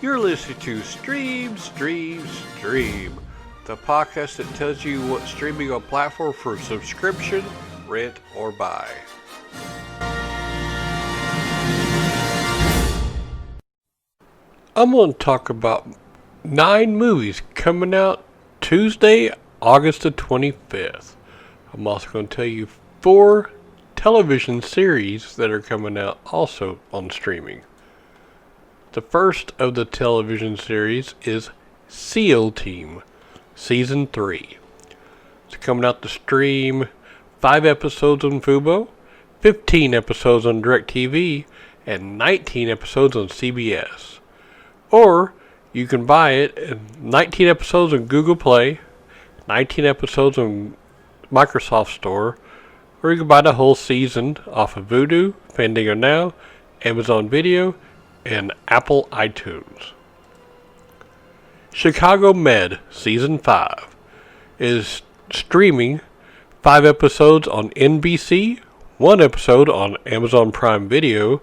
You're listening to Stream, the podcast that tells you what streaming on platform for subscription, rent, or buy. I'm going to talk about 9 movies coming out Tuesday, August the 25th. I'm also going to tell you 4 television series that are coming out also on streaming. The first of the television series is SEAL Team, Season 3. It's coming out to stream 5 episodes on Fubo, 15 episodes on DirecTV, and 19 episodes on CBS. Or you can buy it in 19 episodes on Google Play, 19 episodes on Microsoft Store, or you can buy the whole season off of Vudu, Fandango Now, Amazon Video, and Apple iTunes. Chicago Med Season 5 is streaming 5 episodes on NBC, 1 episode on Amazon Prime Video,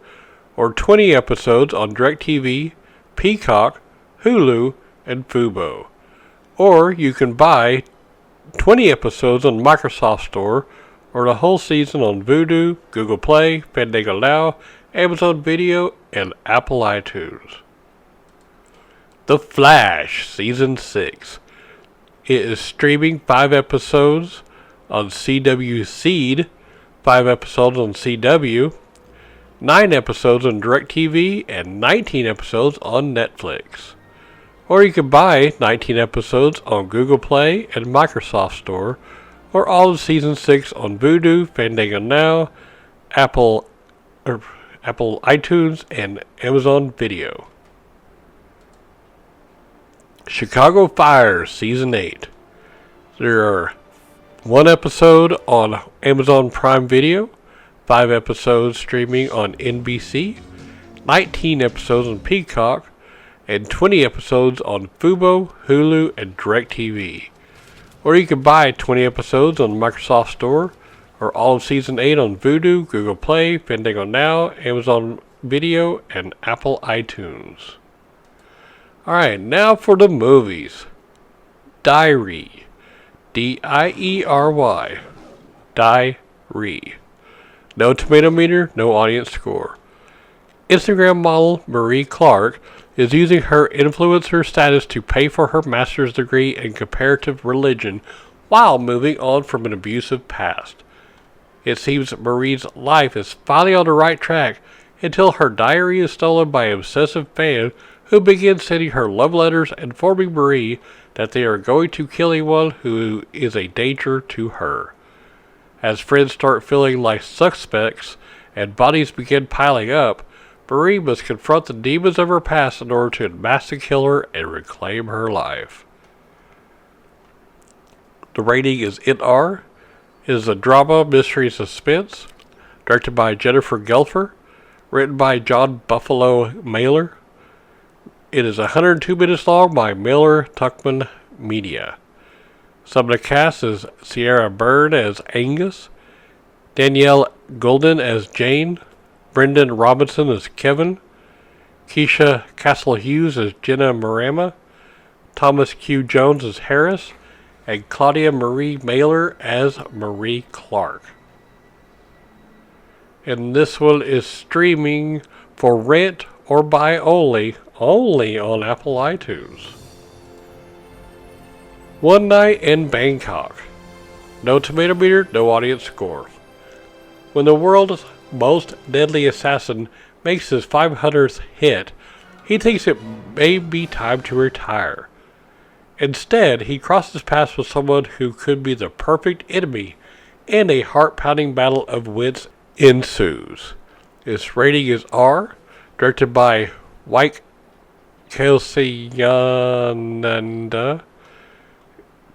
or 20 episodes on DirecTV, Peacock, Hulu, and Fubo. Or you can buy 20 episodes on Microsoft Store, or the whole season on Vudu, Google Play, Fandango Now, Amazon Video, and Apple iTunes. The Flash Season 6. It is streaming 5 episodes on CW Seed, 5 episodes on CW, 9 episodes on DirecTV, and 19 episodes on Netflix. Or you can buy 19 episodes on Google Play and Microsoft Store, or all of Season 6 on Vudu, Fandango Now, Apple iTunes, and Amazon Video. Chicago Fire Season 8. There are 1 episode on Amazon Prime Video, 5 episodes streaming on NBC, 19 episodes on Peacock, and 20 episodes on Fubo, Hulu, and DirecTV. Or you can buy 20 episodes on Microsoft Store, or all of Season 8 on Vudu, Google Play, Fandango Now, Amazon Video, and Apple iTunes. Alright, now for the movies. DieRy. D-I-E-R-Y. DieRy. No tomato meter, no audience score. Instagram model Marie Clark is using her influencer status to pay for her master's degree in comparative religion while moving on from an abusive past. It seems Marie's life is finally on the right track until her diary is stolen by an obsessive fan who begins sending her love letters informing Marie that they are going to kill anyone who is a danger to her. As friends start feeling like suspects and bodies begin piling up, Marie must confront the demons of her past in order to unmask the killer and reclaim her life. The rating is NR. It is a drama, mystery, suspense, directed by Jennifer Gelfer, written by John Buffalo Mailer. It is 102 minutes long by Mailer Tuckman Media. Some of the cast is Sierra Byrne as Angus, Danielle Golden as Jane, Brendan Robinson as Kevin, Keisha Castle-Hughes as Jenna Marama, Thomas Q. Jones as Harris, and Claudia Marie Mailer as Marie Clark. And this one is streaming for rent or buy only on Apple iTunes. One Night in Bangkok. No tomato meter, no audience score. When the world's most deadly assassin makes his 500th hit, he thinks it may be time to retire. Instead, he crosses paths with someone who could be the perfect enemy, and a heart-pounding battle of wits ensues. Its rating is R, directed by Wyke Kelsey-Yananda,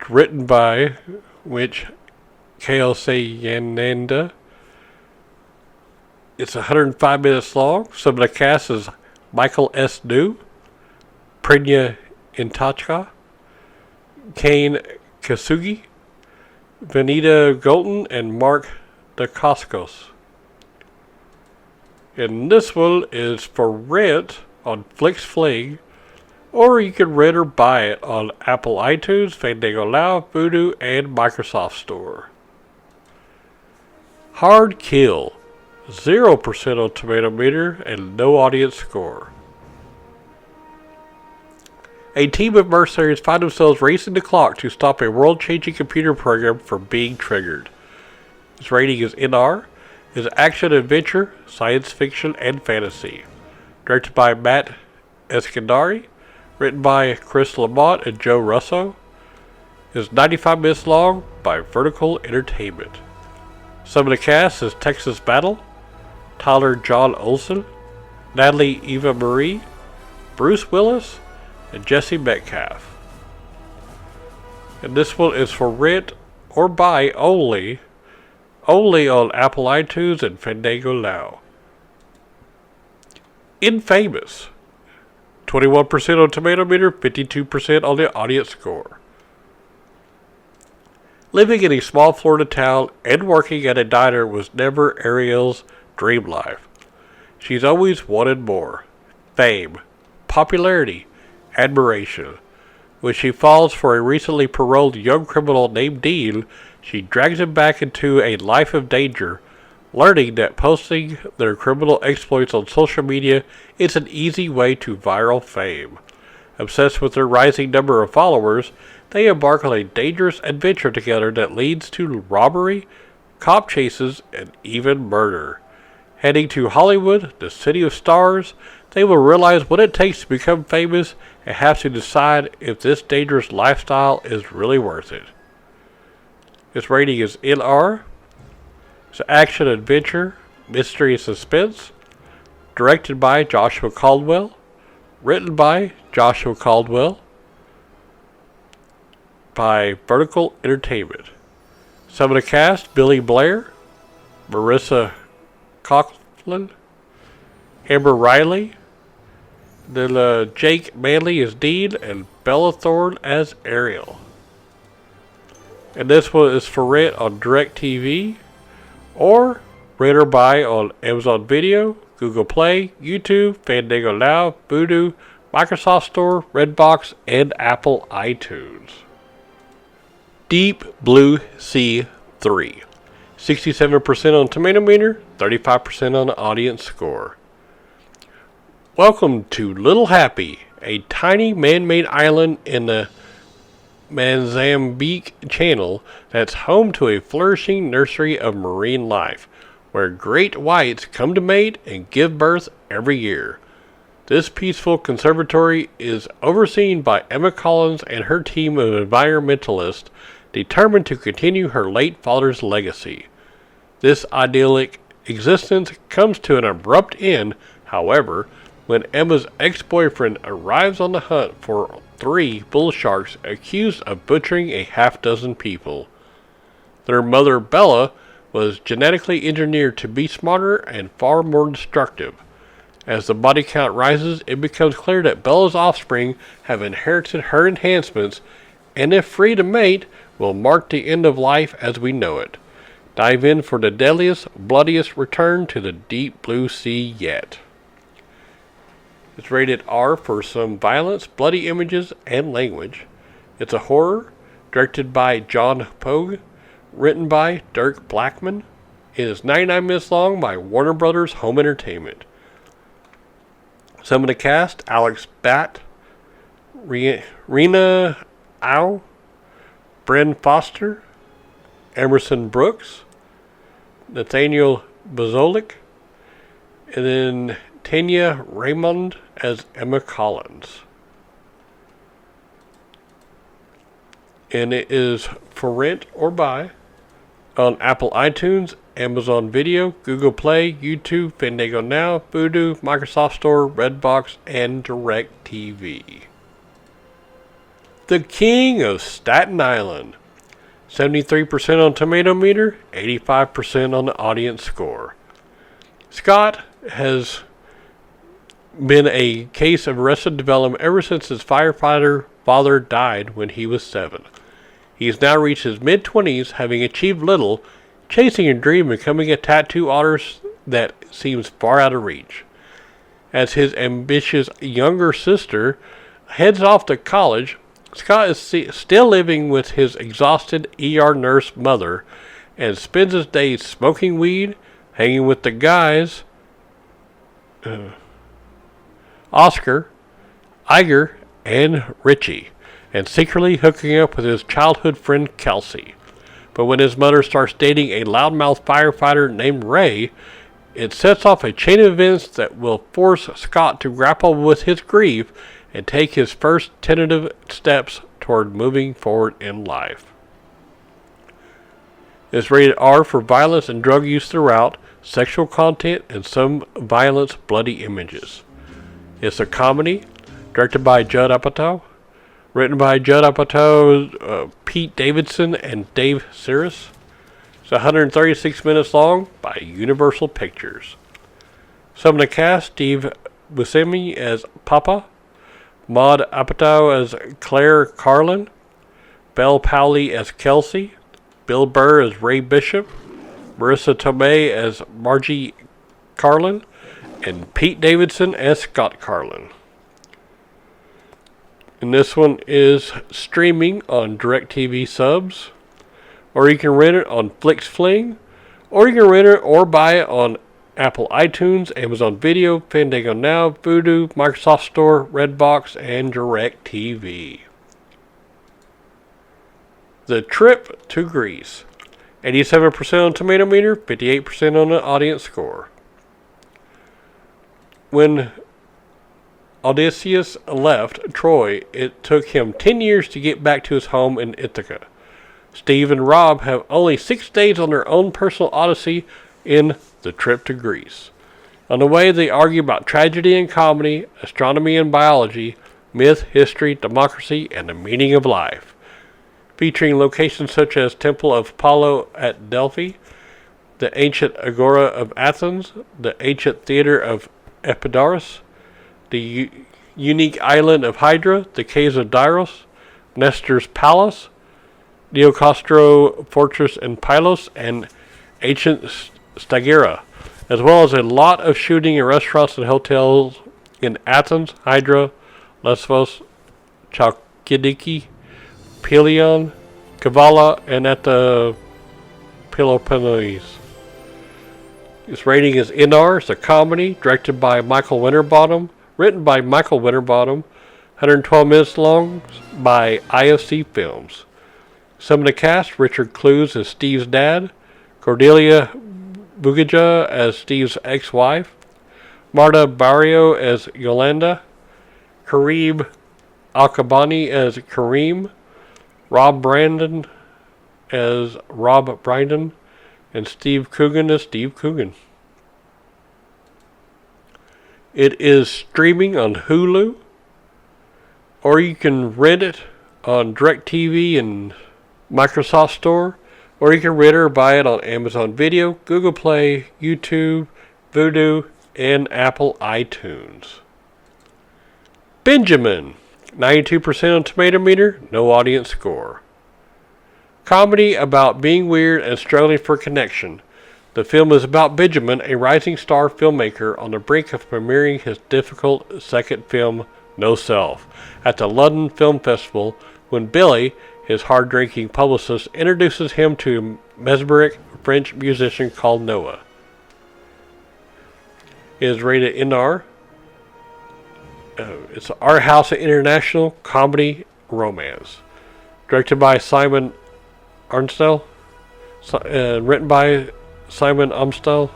written by Kelsey-Yananda. It's 105 minutes long. Some of the cast is Michael S. New, Prenya Intachka, Kane Kasugi, Vanita Golton, and Mark Dacascos. And this one is for rent on FlixFling or you can rent or buy it on Apple iTunes, Fandango Now, Vudu, and Microsoft Store. Hard Kill, 0% on Tomato Meter and no audience score. A team of mercenaries find themselves racing the clock to stop a world-changing computer program from being triggered. Its rating is NR. It is action, adventure, science fiction, and fantasy. Directed by Matt Eskandari. Written by Chris Lamont and Joe Russo. It is 95 minutes long by Vertical Entertainment. Some of the cast is Texas Battle, Tyler John Olson, Natalie Eva Marie, Bruce Willis, and Jesse Metcalf. And this one is for rent or buy only on Apple iTunes and Fandango Now. Infamous, 21% on Tomato Meter, 52% on the audience score. Living in a small Florida town and working at a diner was never Ariel's dream life. She's always wanted more. Fame, popularity, admiration. When she falls for a recently paroled young criminal named Dean, she drags him back into a life of danger, learning that posting their criminal exploits on social media is an easy way to viral fame. Obsessed with their rising number of followers, they embark on a dangerous adventure together that leads to robbery, cop chases, and even murder. Heading to Hollywood, the city of stars, they will realize what it takes to become famous and have to decide if this dangerous lifestyle is really worth it. Its rating is NR. It's action, adventure, mystery, and suspense. Directed by Joshua Caldwell. Written by Joshua Caldwell. By Vertical Entertainment. Some of the cast: Billy Blair, Marissa Coughlan, Amber Riley, then Jake Manley as Dean, and Bella Thorne as Ariel. And this one is for rent on DirecTV, or rent or buy on Amazon Video, Google Play, YouTube, Fandango Now, Vudu, Microsoft Store, Redbox, and Apple iTunes. Deep Blue Sea 3. 67% on Tomato Meter, 35% on the audience score. Welcome to Little Happy, a tiny man-made island in the Mozambique Channel that's home to a flourishing nursery of marine life, where great whites come to mate and give birth every year. This peaceful conservatory is overseen by Emma Collins and her team of environmentalists determined to continue her late father's legacy. This idyllic existence comes to an abrupt end, however, when Emma's ex-boyfriend arrives on the hunt for 3 bull sharks accused of butchering a half-dozen people. Their mother, Bella, was genetically engineered to be smarter and far more destructive. As the body count rises, it becomes clear that Bella's offspring have inherited her enhancements, and if free to mate, will mark the end of life as we know it. Dive in for the deadliest, bloodiest return to the deep blue sea yet. It's rated R for some violence, bloody images, and language. It's a horror, directed by John Pogue, written by Dirk Blackman. It is 99 minutes long by Warner Brothers Home Entertainment. Some of the cast: Alex Batt, Rena Au, Bren Foster, Emerson Brooks, Nathaniel Bozolik, and then Tanya Raymond as Emma Collins. And it is for rent or buy on Apple iTunes, Amazon Video, Google Play, YouTube, Fandango Now, Vudu, Microsoft Store, Redbox, and DirecTV. The King of Staten Island. 73% on Tomato Meter, 85% on the audience score. Scott has been a case of arrested development ever since his firefighter father died when he was 7. He has now reached his mid-20s, having achieved little, chasing a dream of becoming a tattoo artist that seems far out of reach. As his ambitious younger sister, heads off to college, Scott is still living with his exhausted ER nurse mother and spends his days smoking weed, hanging with the guys, Oscar, Iger, and Richie, and secretly hooking up with his childhood friend Kelsey. But when his mother starts dating a loudmouth firefighter named Ray, it sets off a chain of events that will force Scott to grapple with his grief and take his first tentative steps toward moving forward in life. It's rated R for violence and drug use throughout, sexual content, and some violence, bloody images. It's a comedy, directed by Judd Apatow, written by Judd Apatow, Pete Davidson, and Dave Cirrus. It's 136 minutes long by Universal Pictures. Some of the cast: Steve Buscemi as Papa, Maud Apatow as Claire Carlin, Belle Powley as Kelsey, Bill Burr as Ray Bishop, Marissa Tomei as Margie Carlin, and Pete Davidson as Scott Carlin. And this one is streaming on DirecTV subs, or you can rent it on FlixFling, or you can rent it or buy it on Apple iTunes, Amazon Video, Fandango Now, Vudu, Microsoft Store, Redbox, and DirecTV. The Trip to Greece. 87% on Tomato Meter, 58% on the audience score. When Odysseus left Troy, it took him 10 years to get back to his home in Ithaca. Steve and Rob have only 6 days on their own personal odyssey in The Trip to Greece. On the way, they argue about tragedy and comedy, astronomy and biology, myth, history, democracy, and the meaning of life. Featuring locations such as Temple of Apollo at Delphi, the ancient Agora of Athens, the ancient theater of Epidaurus, the unique island of Hydra, the caves of Diros, Nestor's Palace, Neocastro Fortress in Pylos, and ancient Stagira, as well as a lot of shooting in restaurants and hotels in Athens, Hydra, Lesbos, Chalkidiki, Pelion, Kavala, and at the Peloponnese. Its rating is NR. It's a comedy directed by Michael Winterbottom, written by Michael Winterbottom, 112 minutes long by IFC Films. Some of the cast: Richard Clues as Steve's dad, Cordelia Bugaja as Steve's ex-wife, Marta Barrio as Yolanda, Kareem Alkabani as Kareem, Rob Brandon as Rob Brandon, and Steve Coogan as Steve Coogan. It is streaming on Hulu, or you can rent it on DirecTV and Microsoft Store, or you can rent or buy it on Amazon Video, Google Play, YouTube, Vudu, and Apple iTunes. Benjamin, 92% on Tomato Meter, no audience score. Comedy about being weird and struggling for connection. The film is about Benjamin, a rising star filmmaker on the brink of premiering his difficult second film, No Self, at the London Film Festival, when Billy, his hard-drinking publicist, introduces him to a mesmeric French musician called Noah. It is rated NR. It's Art House International Comedy Romance. Directed by Simon Arnstell. Written by Simon Umstell.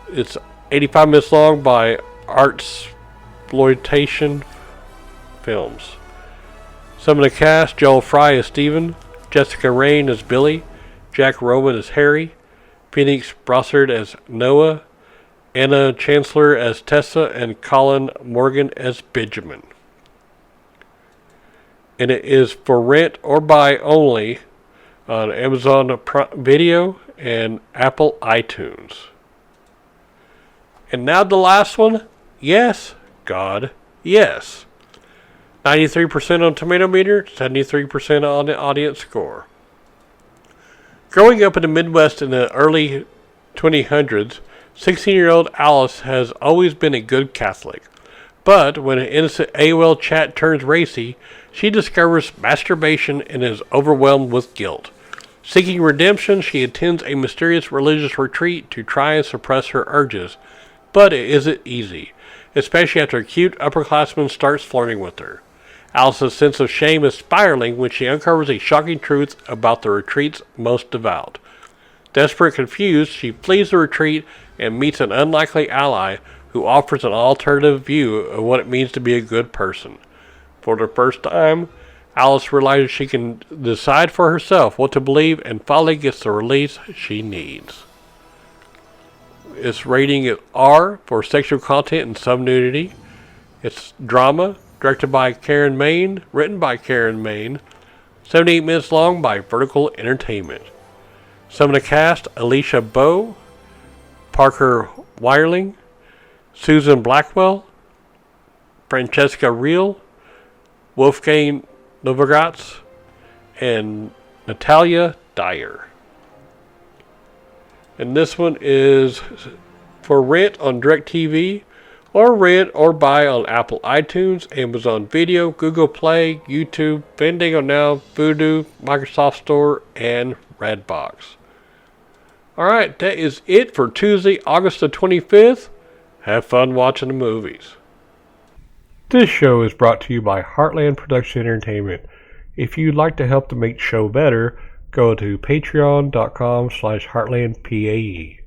It's 85 minutes long by Artsploitation Films. Some of the cast: Joel Fry as Stephen, Jessica Raine as Billy, Jack Roman as Harry, Phoenix Brossard as Noah, Anna Chancellor as Tessa, and Colin Morgan as Benjamin. And it is for rent or buy only on Amazon Video and Apple iTunes. And now the last one. Yes, God, yes. 93% on Tomato Meter, 73% on the audience score. Growing up in the Midwest in the early 2000s, 16-year-old Alice has always been a good Catholic. But when an innocent AOL chat turns racy, she discovers masturbation and is overwhelmed with guilt. Seeking redemption, she attends a mysterious religious retreat to try and suppress her urges. But it isn't easy, especially after a cute upperclassman starts flirting with her. Alice's sense of shame is spiraling when she uncovers a shocking truth about the retreat's most devout. Desperate and confused, she flees the retreat and meets an unlikely ally who offers an alternative view of what it means to be a good person. For the first time, Alice realizes she can decide for herself what to believe and finally gets the release she needs. Its rating is R for sexual content and some nudity. It's drama, directed by Karen Main, written by Karen Main, 78 minutes long by Vertical Entertainment. Some of the cast: Alicia Bowe, Parker Wireling, Susan Blackwell, Francesca Reel, Wolfgang Novogratz, and Natalia Dyer. And this one is for rent on DirecTV, or rent or buy on Apple iTunes, Amazon Video, Google Play, YouTube, Fandango Now, Vudu, Microsoft Store, and Redbox. Alright, that is it for Tuesday, August the 25th. Have fun watching the movies. This show is brought to you by Heartland Production Entertainment. If you'd like to help to make the show better, go to patreon.com/heartlandpae.